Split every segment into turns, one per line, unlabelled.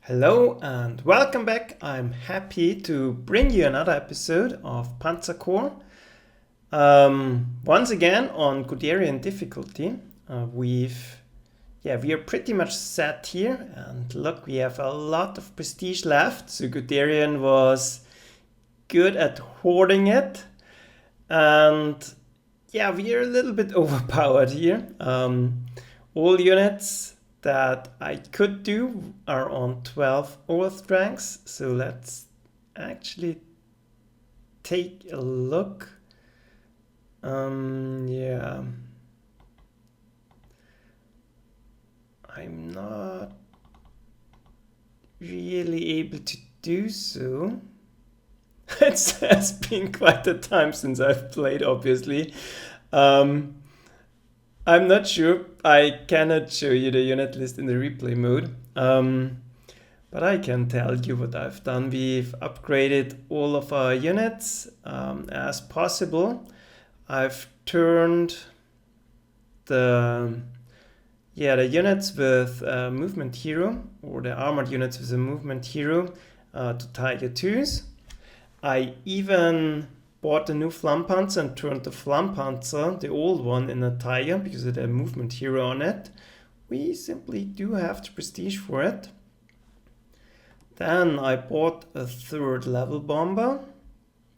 Hello and welcome back. I'm happy to bring you another episode of Panzer Corps. Once again on Guderian difficulty. We are pretty much set here, and look, we have a lot of prestige left. So Guderian was good at hoarding it, and yeah, we are a little bit overpowered here. All units that I could do are on 12 overstrengths. So let's actually take a look. Yeah. I'm not really able to do so. It has been quite a time since I've played, obviously. I'm not sure. I cannot show you the unit list in the replay mode. But I can tell you what I've done. We've upgraded all of our units as possible. I've turned the units with movement hero, or the armored units with a movement hero, to Tiger 2s. I even bought a new Flampanzer and turned the Flampanzer, the old one, in a Tiger because it had a movement hero on it. We simply do have the prestige for it. Then I bought a 3rd level bomber.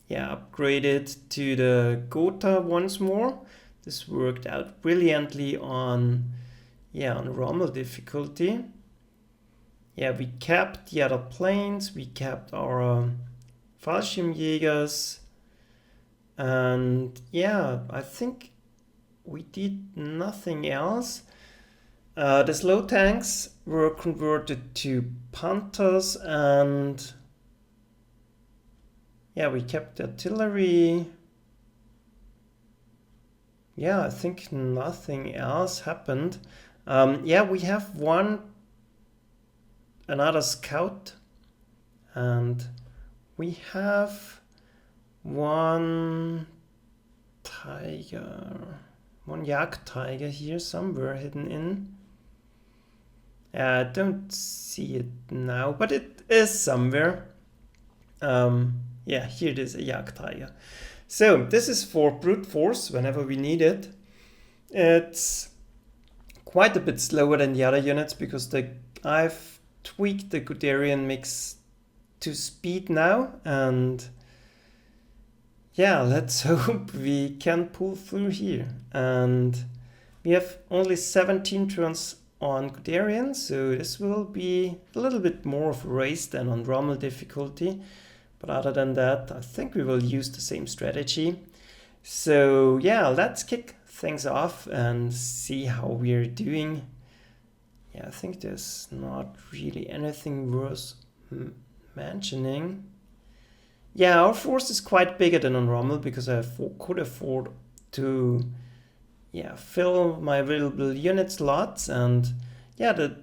Upgraded to the Gotha once more. This worked out brilliantly on Rommel difficulty. We kept the other planes, we kept our Fallschirmjägers, and I think we did nothing else. The slow tanks were converted to Panthers, and we kept the artillery. I think nothing else happened. We have another scout, and we have one tiger, one Jagdtiger here somewhere hidden in. I don't see it now, but it is somewhere. Here it is, a Jagdtiger. So this is for brute force whenever we need it. It's quite a bit slower than the other units because I've tweaked the Guderian mix to speed now, and let's hope we can pull through here. And we have only 17 turns on Guderian, so this will be a little bit more of a race than on Rommel difficulty. But other than that, I think we will use the same strategy. So let's kick things off and see how we're doing. I think there's not really anything worth mentioning. Our force is quite bigger than on Rommel because I could afford to fill my available unit slots, and the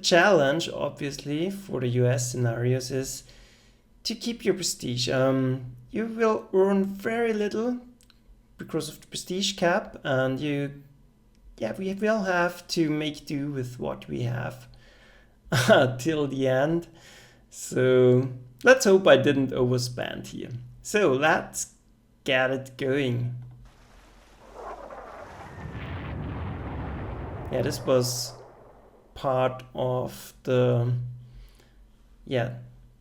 challenge obviously for the US scenarios is to keep your prestige. You will earn very little because of the prestige cap, and we will have to make do with what we have till the end. So let's hope I didn't overspend here. So let's get it going. This was part of the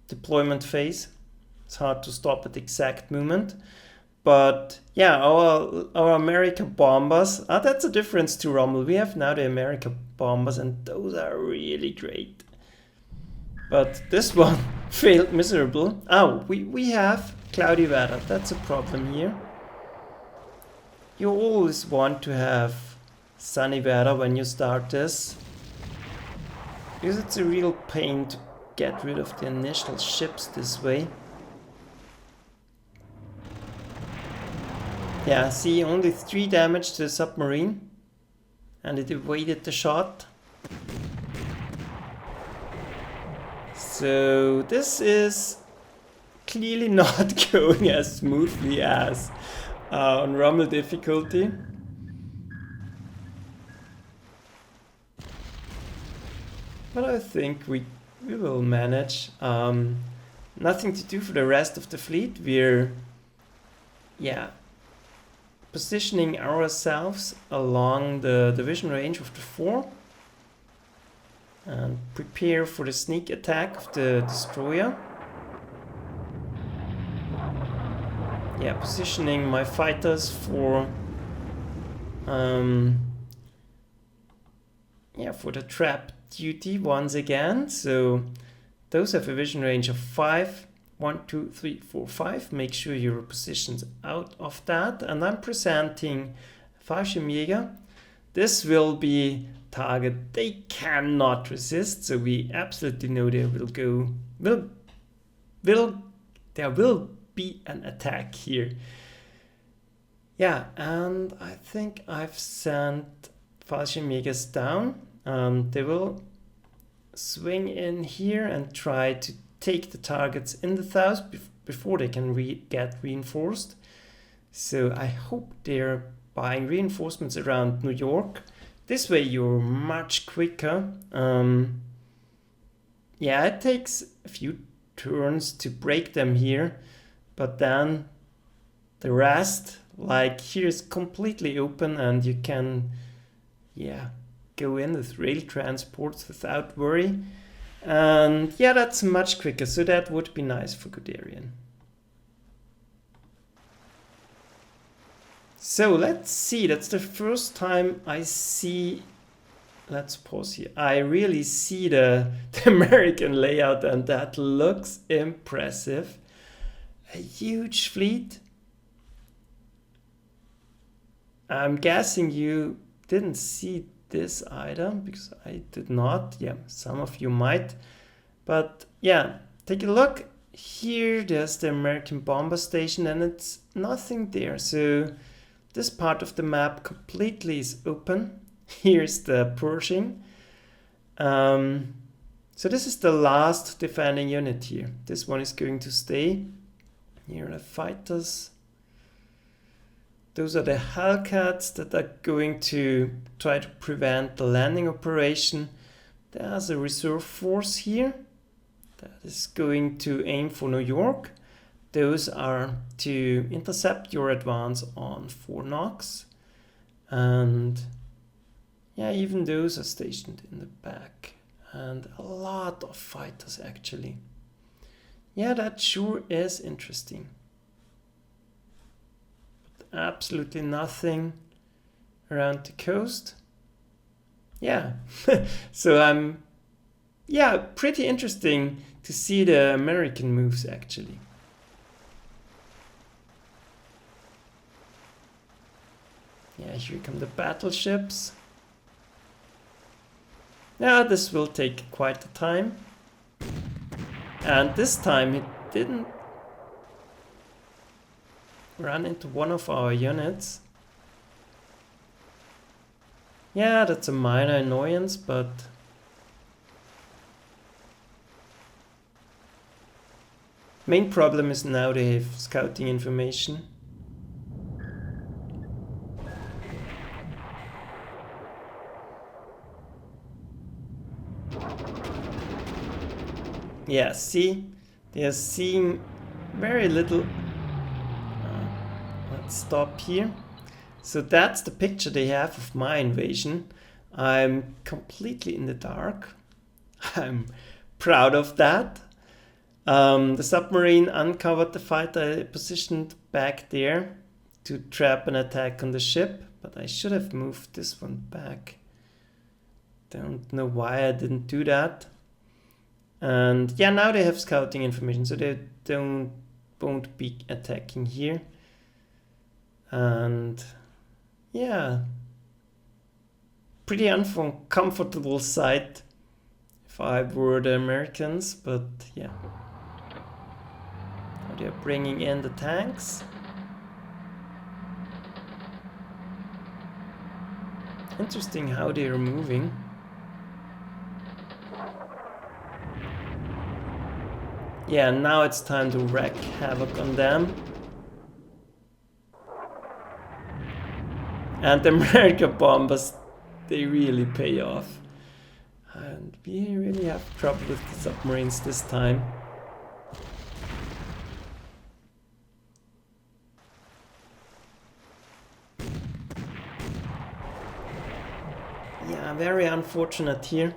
deployment phase. It's hard to stop at the exact moment. But our America bombers, that's a difference to Rommel. We have now the America bombers, and those are really great. But this one failed miserable. We have cloudy weather. That's a problem here. You always want to have sunny weather when you start this, because it's a real pain to get rid of the initial ships this way. See, only 3 damage to the submarine, and it evaded the shot. So this is clearly not going as smoothly as on Rommel difficulty. But I think we we will manage. Nothing to do for the rest of the fleet. We're, yeah, positioning ourselves along the division range of the 4 and prepare for the sneak attack of the destroyer. Yeah, positioning my fighters for for the trap duty once again. So those have a vision range of 5. 1, 2, 3, 4, 5. Make sure your position's out of that. And I'm presenting Fallschirmjäger. This will be target they cannot resist. So we absolutely know there will be an attack here. Yeah, and I think I've sent Fallschirmjägers down. They will swing in here and try to take the targets in the south before they can get reinforced. So I hope they're buying reinforcements around New York. This way you're much quicker. Yeah, it takes a few turns to break them here, but then the rest, like here, is completely open and you can, yeah, go in with rail transports without worry. And yeah, that's much quicker, so that would be nice for Guderian. So let's see, that's the first time I see, let's pause here, I really see the American layout, and that looks impressive. A huge fleet. I'm guessing you didn't see this item because I did not. Yeah, some of you might. But yeah, take a look. Here there's the American bomber station and it's nothing there. So this part of the map completely is open. Here's the Pershing. So this is the last defending unit here. This one is going to stay. Here are the fighters. Those are the Hellcats that are going to try to prevent the landing operation. There's a reserve force here that is going to aim for New York. Those are to intercept your advance on 4 knocks. And yeah, even those are stationed in the back. And a lot of fighters actually. Yeah, that sure is interesting. Absolutely nothing around the coast. Yeah, so yeah, pretty interesting to see the American moves actually. Yeah, here come the battleships. Now this will take quite a time. And this time it didn't run into one of our units. Yeah, that's a minor annoyance, but main problem is now they have scouting information. Yeah, see, they are seeing very little. Let's stop here. So that's the picture they have of my invasion. I'm completely in the dark. I'm proud of that. The submarine uncovered the fighter positioned back there to trap an attack on the ship, but I should have moved this one back. Don't know why I didn't do that. And yeah, now they have scouting information, so they won't be attacking here. And yeah, pretty uncomfortable sight if I were the Americans, but yeah. Now they're bringing in the tanks. Interesting how they are moving. Yeah, now it's time to wreak havoc on them. And the American bombers, they really pay off. And We really have trouble with the submarines this time. Yeah, very unfortunate here.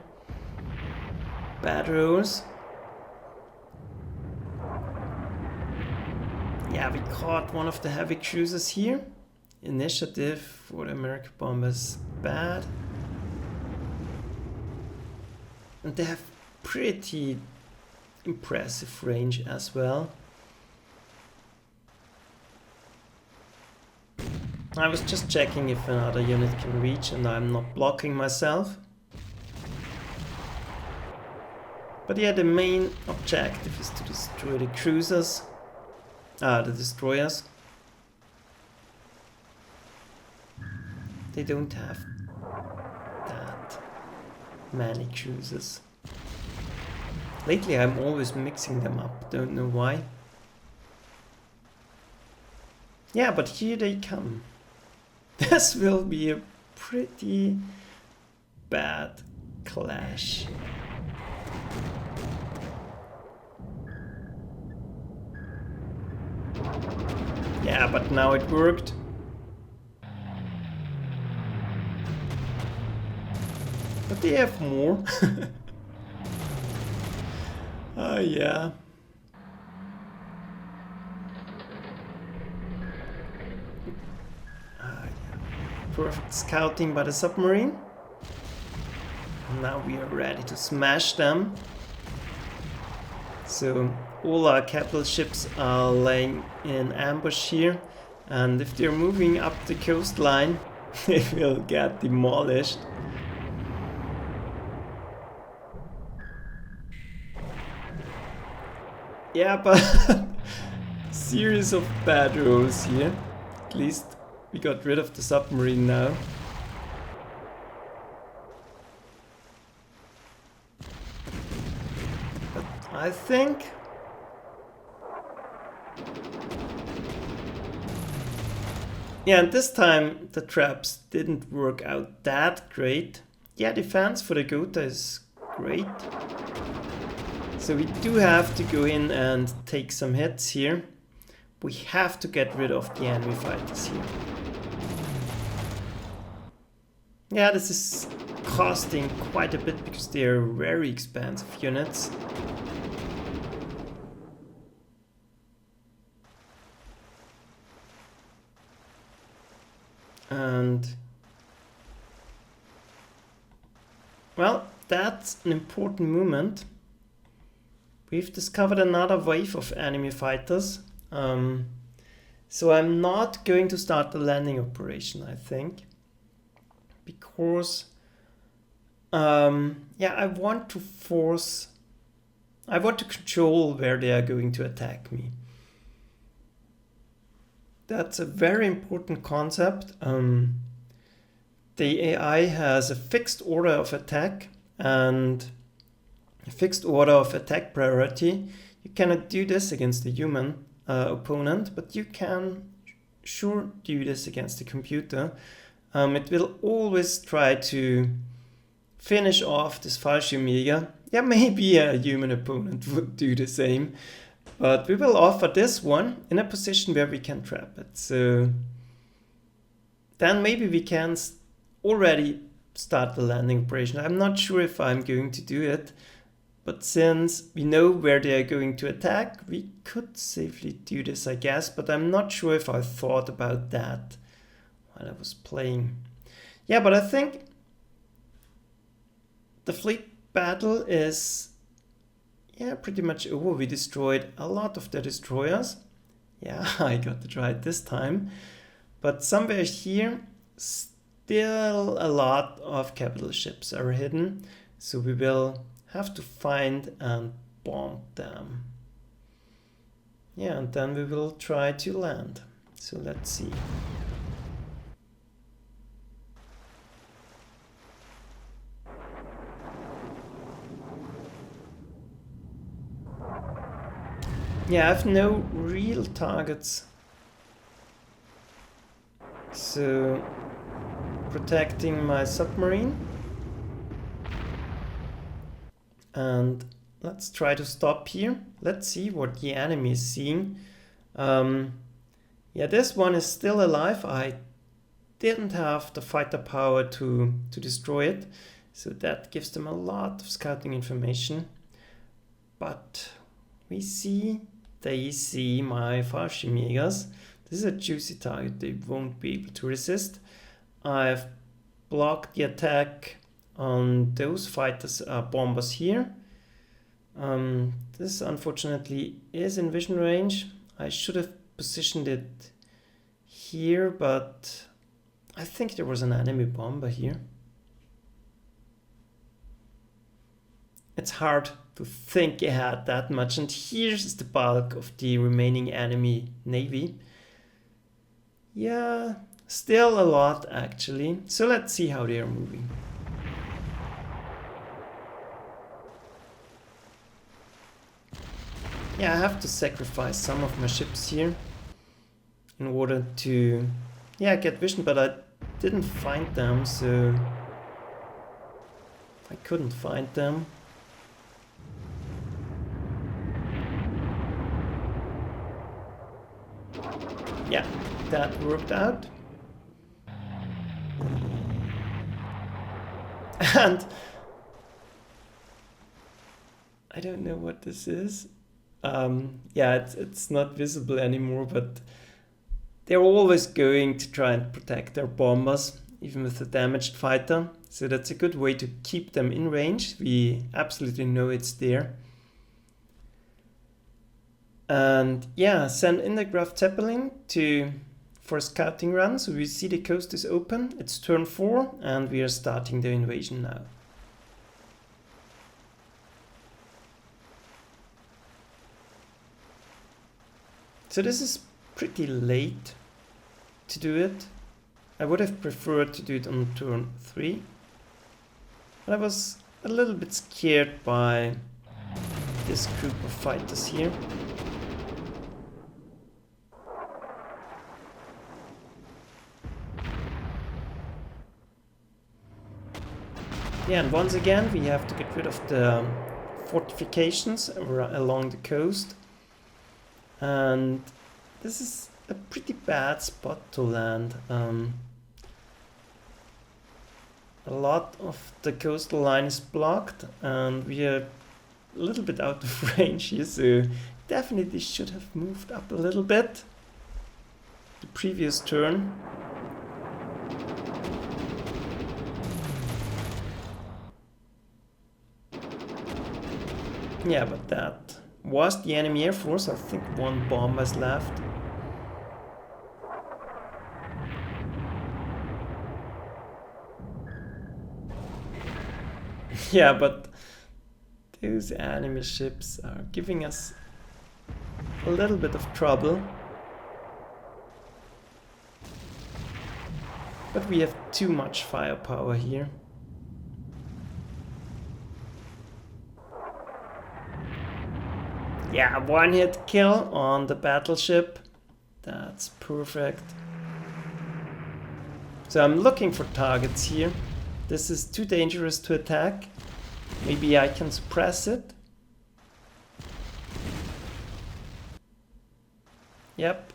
Bad rolls. Yeah, we caught one of the heavy cruisers here. Initiative for the American bombers bad. And they have pretty impressive range as well. I was just checking if another unit can reach and I'm not blocking myself. But yeah, the main objective is to destroy the cruisers. The destroyers. They don't have that many cruisers. Lately I'm always mixing them up, don't know why. Yeah, but here they come. This will be a pretty bad clash. Yeah, but now it worked. But they have more. Oh yeah. Perfect scouting by the submarine. Now we are ready to smash them. So all our capital ships are laying in ambush here, and if they're moving up the coastline, they will get demolished. Yeah, but series of bad rolls here. At least we got rid of the submarine now. But I think yeah, and this time the traps didn't work out that great. Yeah, defense for the Gotha is great. So we do have to go in and take some hits here. We have to get rid of the enemy fighters here. Yeah, this is costing quite a bit because they are very expensive units. And well, that's an important movement. We've discovered another wave of enemy fighters. So I'm not going to start the landing operation, I think. Because yeah, I want to control where they are going to attack me. That's a very important concept. The AI has a fixed order of attack and a fixed order of attack priority. You cannot do this against a human opponent, but you can sure do this against the computer. It will always try to finish off this Fallschirmjäger. Yeah, maybe a human opponent would do the same, but we will offer this one in a position where we can trap it. So then maybe we can already start the landing operation. I'm not sure if I'm going to do it, but since we know where they are going to attack, we could safely do this, I guess, but I'm not sure if I thought about that while I was playing. Yeah, but I think the fleet battle is pretty much over. We destroyed a lot of the destroyers. Yeah, I got it right this time. But somewhere here, still a lot of capital ships are hidden. So we will have to find and bomb them. Yeah, and then we will try to land. So let's see. Yeah, I have no real targets. So protecting my submarine. And let's try to stop here. Let's see what the enemy is seeing. Yeah, this one is still alive. I didn't have the fighter power to destroy it, so that gives them a lot of scouting information. But they see my Fallschirmjägers. This is a juicy target, they won't be able to resist. I've blocked the attack on those fighters, bombers here. This unfortunately is in vision range. I should have positioned it here, but I think there was an enemy bomber here. It's hard to think ahead that much, and here's the bulk of the remaining enemy navy. Yeah, still a lot actually. So let's see how they are moving. Yeah, I have to sacrifice some of my ships here in order to get vision, but I didn't find them, so I couldn't find them. Yeah, that worked out. And I don't know what this is. Yeah, it's not visible anymore, but they're always going to try and protect their bombers, even with a damaged fighter. So that's a good way to keep them in range. We absolutely know it's there. And yeah, send in the Graf Zeppelin for a scouting run. So we see the coast is open. It's turn 4 and we are starting the invasion now. So this is pretty late to do it. I would have preferred to do it on turn 3. But I was a little bit scared by this group of fighters here. Yeah, and once again we have to get rid of the fortifications along the coast. And this is a pretty bad spot to land. A lot of the coastal line is blocked and we are a little bit out of range here, so definitely should have moved up a little bit the previous turn. Yeah, but that was the enemy air force. I think one bomb was left. Yeah, but those enemy ships are giving us a little bit of trouble. But we have too much firepower here. Yeah, one hit kill on the battleship. That's perfect. So I'm looking for targets here. This is too dangerous to attack. Maybe I can suppress it. Yep.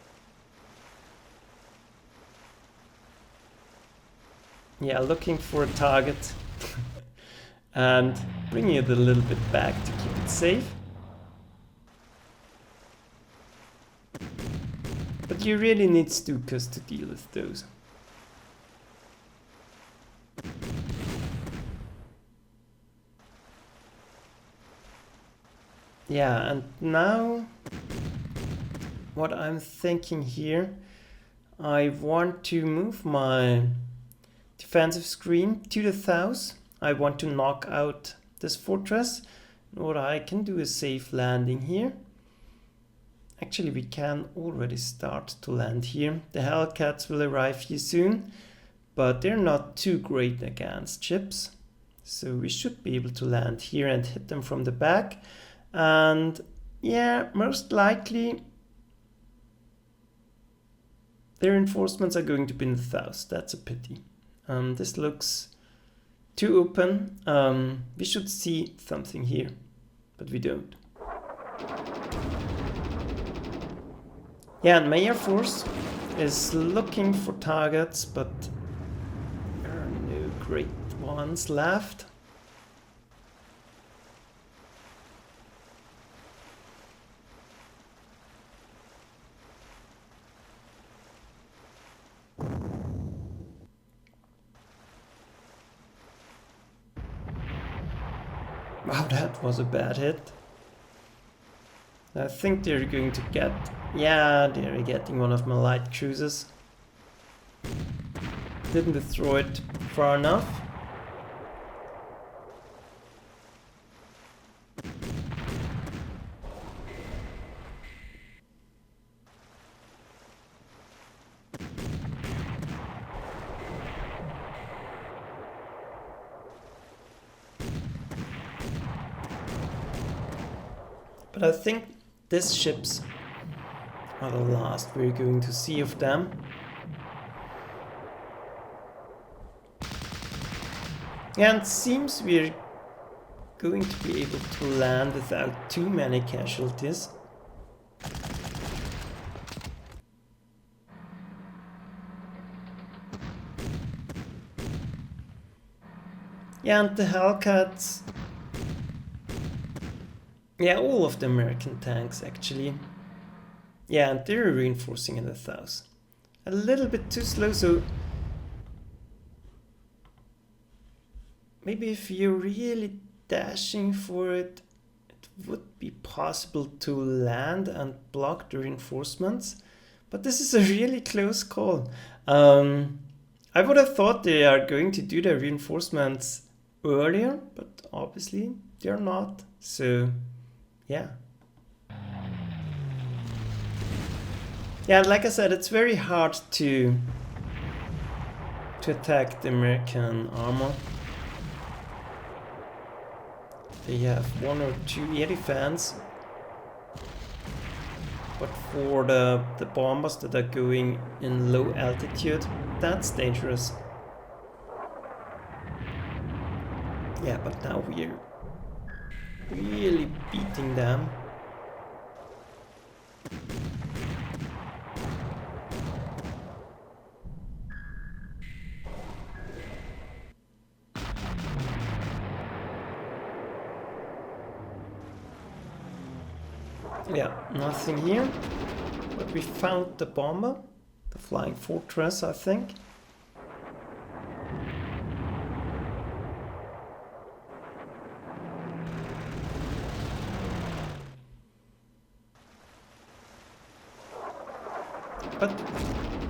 Yeah, looking for a target. And bringing it a little bit back to keep it safe. But you really need Stukas to deal with those. Yeah, and now what I'm thinking here, I want to move my defensive screen to the south. I want to knock out this fortress. What I can do is safe landing here. Actually, we can already start to land here. The Hellcats will arrive here soon, but they're not too great against ships. So we should be able to land here and hit them from the back. And yeah, most likely their reinforcements are going to be in the south. That's a pity. This looks too open. We should see something here, but we don't. Yeah, and my Air Force is looking for targets, but there are no great ones left. Wow, that was a bad hit. I think they're going to get... Yeah, they're getting one of my light cruisers. Didn't destroy it far enough. But I think these ships are the last we're going to see of them. And it seems we're going to be able to land without too many casualties. Yeah, and the Hellcats... Yeah, all of the American tanks actually. Yeah, and they're reinforcing in the south. A little bit too slow, so... Maybe if you're really dashing for it, it would be possible to land and block the reinforcements. But this is a really close call. I would have thought they are going to do the reinforcements earlier, but obviously they're not. So, yeah. Yeah, like I said, it's very hard to attack the American armor. They have one or two air defense, but for the bombers that are going in low altitude, that's dangerous. Yeah, but now we're really beating them. Yeah, nothing here, but we found the bomber, the flying fortress, I think. But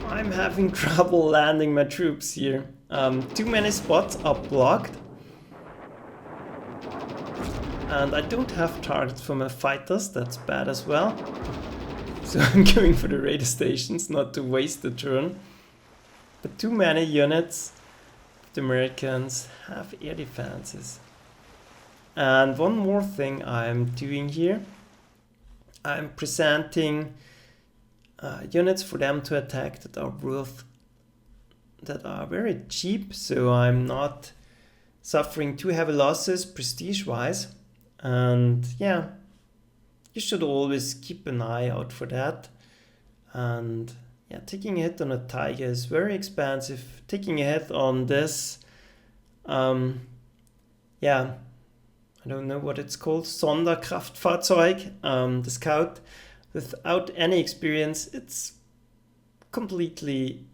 I'm having trouble landing my troops here. Too many spots are blocked. And I don't have targets for my fighters, that's bad as well. So I'm going for the radar stations, not to waste the turn. But too many units, the Americans have air defenses. And one more thing I'm doing here. I'm presenting units for them to attack that are very cheap, so I'm not suffering too heavy losses prestige-wise. And yeah, you should always keep an eye out for that. And yeah, taking a hit on a Tiger is very expensive. Taking a hit on this, yeah, I don't know what it's called, Sonderkraftfahrzeug, the Scout, without any experience, it's completely,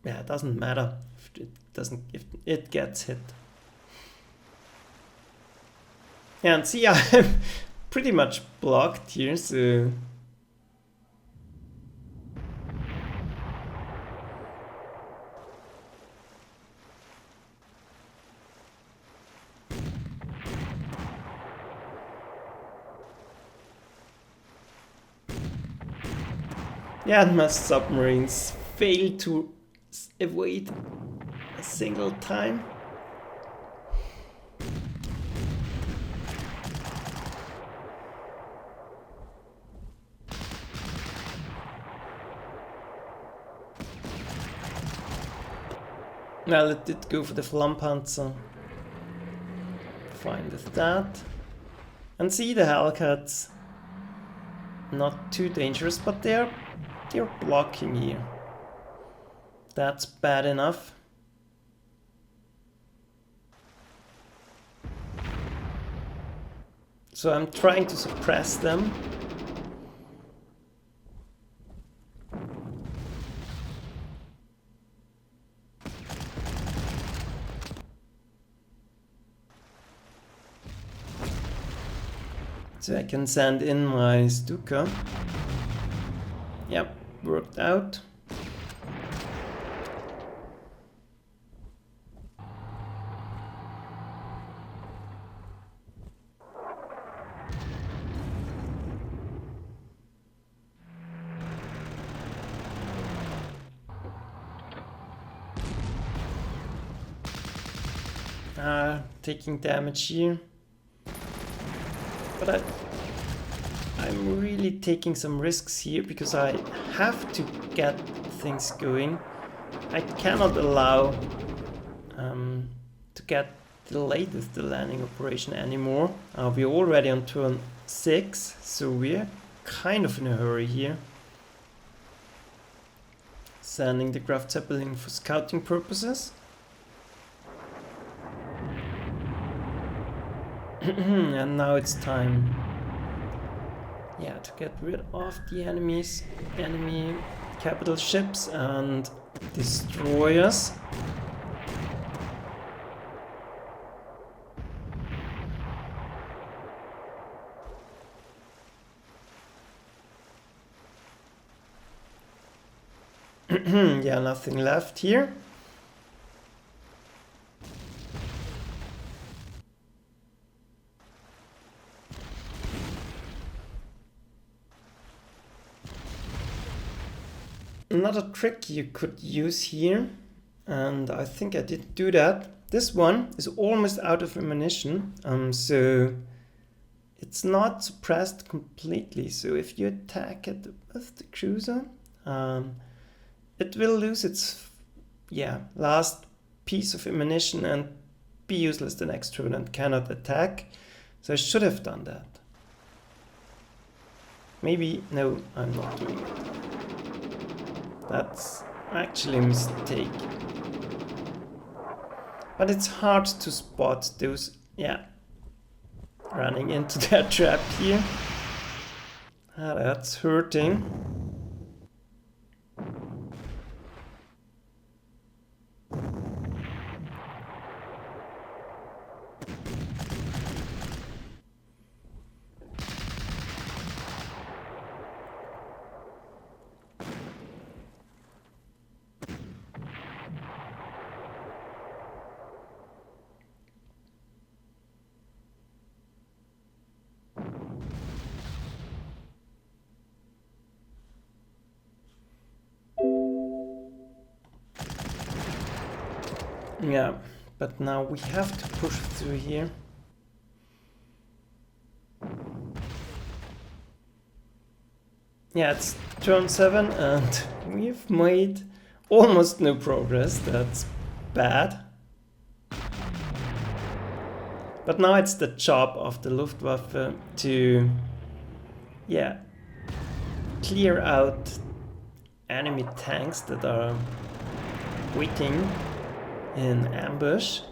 yeah, it doesn't matter if it gets hit. And see, I'm pretty much blocked here, so... Yeah, and my submarines failed to evade a single time. Well, it did go for the Flammpanzer. fine with that. And see, the Hellcats, not too dangerous, but they're blocking here. That's bad enough. So I'm trying to suppress them. So I can send in my Stuka. Yep, worked out. Taking damage here. But I'm really taking some risks here because I have to get things going. I cannot allow to get delayed with the landing operation anymore. We're already on turn 6, so we're kind of in a hurry here. Sending the Graf Zeppelin for scouting purposes. And now it's time, yeah, to get rid of the enemy capital ships and destroyers. Yeah, nothing left here. Another trick you could use here, and I think I did do that. This one is almost out of ammunition, so it's not suppressed completely. So if you attack it with the cruiser, it will lose its last piece of ammunition and be useless the next turn and cannot attack. So I should have done that. Maybe, no, I'm not doing it. That's actually a mistake. But it's hard to spot those, running into their trap here. That's hurting. Yeah, but now we have to push through here. Yeah, it's turn 7 and we've made almost no progress. That's bad. But now it's the job of the Luftwaffe to, clear out enemy tanks that are waiting in ambush,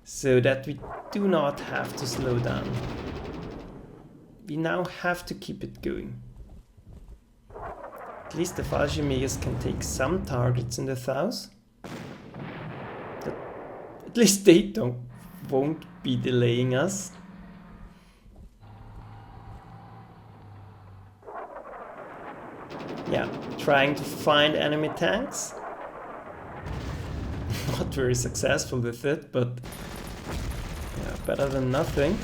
so that we do not have to slow down. We now have to keep it going. At least the Fallschirmjägers can take some targets in the south. At least they won't be delaying us. Yeah, trying to find enemy tanks. Not very successful with it, but better than nothing.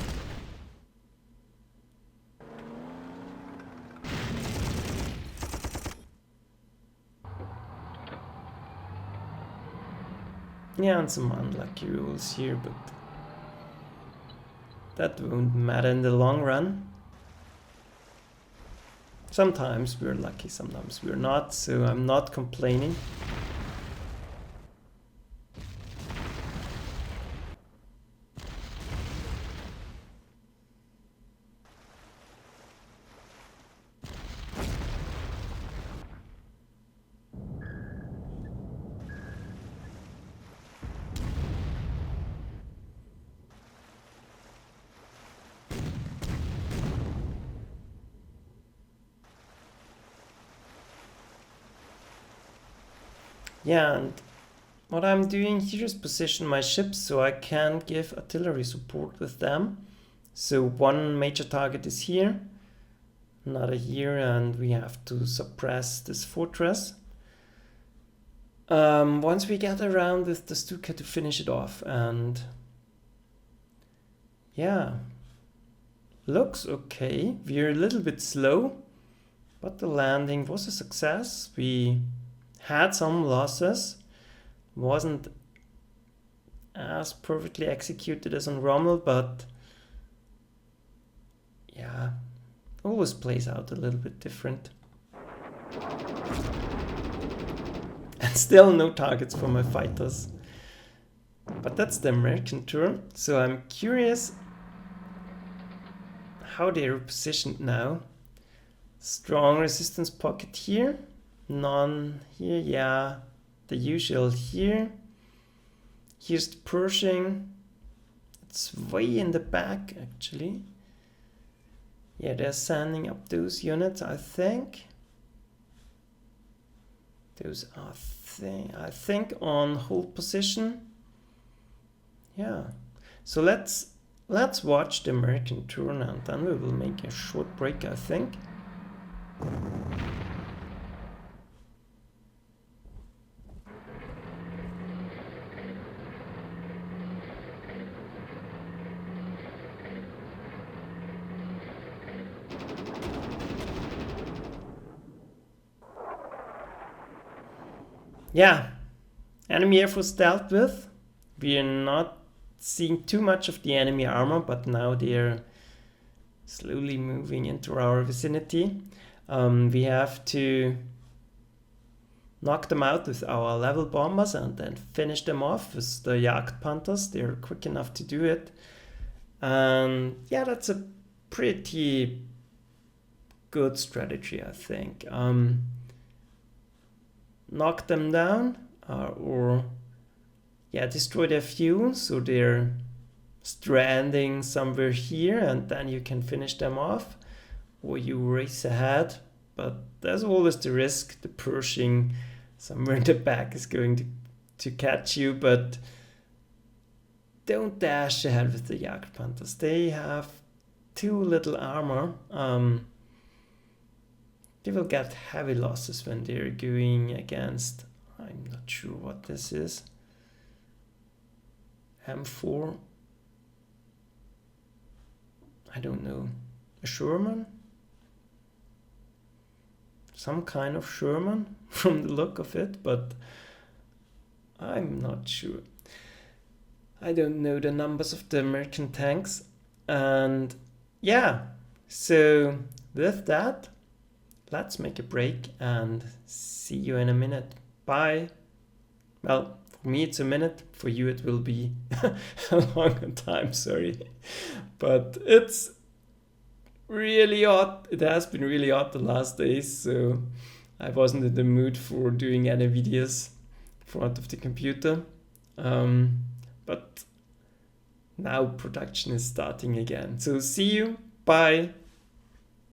Yeah, and some unlucky rules here, but that won't matter in the long run. Sometimes we're lucky, sometimes we're not, so I'm not complaining. Yeah, and what I'm doing here is position my ships so I can give artillery support with them. So one major target is here, another here, and we have to suppress this fortress. Once we get around with the Stuka to finish it off, and yeah, looks okay. We're a little bit slow, but the landing was a success. We had some losses, wasn't as perfectly executed as on Rommel, but yeah, always plays out a little bit different. And still no targets for my fighters. But that's the American turn, so I'm curious how they are positioned now. Strong resistance pocket here, none here, yeah, the usual here. Here's the Pershing. It's way in the back actually. Yeah, they're sending up those units, I think. Those are I think on hold position. Yeah. So let's watch the American turn and then we will make a short break, I think. Yeah, enemy air force dealt with. We are not seeing too much of the enemy armor, but now they're slowly moving into our vicinity. We have to knock them out with our level bombers and then finish them off with the Jagdpanthers. They're quick enough to do it. And yeah, that's a pretty good strategy, I think. Knock them down or destroy their fuel so they're stranding somewhere here and then you can finish them off, or you race ahead, but there's always the risk the Pershing somewhere in the back is going to catch you, but don't dash ahead with the Jagdpanthers. They have too little armor. They will get heavy losses when they're going against, I'm not sure what this is, M4, I don't know, a Sherman? Some kind of Sherman from the look of it, but I'm not sure. I don't know the numbers of the American tanks. And yeah, so with that, let's make a break and see you in a minute. Bye. Well, for me it's a minute, for you it will be a longer time, sorry. But it's really hot. It has been really hot the last days, so I wasn't in the mood for doing any videos in front of the computer. But now production is starting again. So see you. Bye.